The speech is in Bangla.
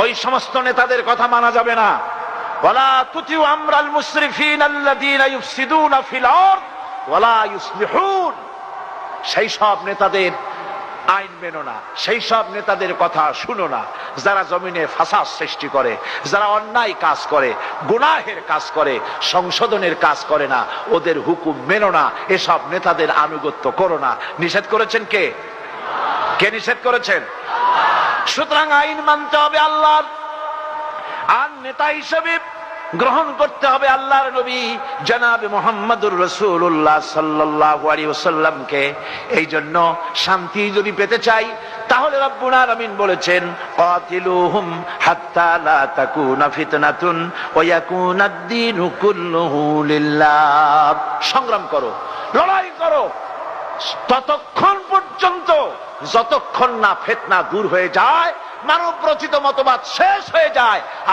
ওই সমস্ত নেতাদের কথা মানা যাবে না। ওয়ালা তুতিউ আমরাল মুসরিফিন আল্লাযীনা ইউফসিদুনা ফিল আরদ ওয়ালা ইউসলিহুন। সেই সব নেতাদের আইন মেনো না, সেই সব নেতাদের কথা শুনো না যারা জমিনে ফাসাদ সৃষ্টি করে, যারা অন্যায় কাজ করে, গুনাহের কাজ করে, সংশোধনের কাজ করে না, ওদের হুকুম মেনো না, এসব নেতাদের আনুগত্য করো না। নিষেধ করেছেন কে? কে নিষেধ করেছেন? সুতরাং আইন মানতে হবে আল্লাহর, আর নেতা হিসেবে গ্রহণ করতে হবে আল্লাহর নবী জনাবে মুহাম্মদুর রাসূলুল্লাহ সাল্লাল্লাহু আলাইহি ওয়াসাল্লামকে। এই জন্য শান্তি যদি পেতে চাই তাহলে রব্বুল আলামিন বলেছেন কাতিলুহুম হাত্তা লা তাকুনা ফিতনাতুন ওয়া ইয়াকুনাদ দীনু কুল্লুহু লিল্লাহ। সংগ্রাম করো, লড়াই করো ততক্ষণ পর্যন্ত যতক্ষণ না ফিতনা দূর হয়ে যায়, মানব রচিত মতবাদ শেষ হয়ে যায়।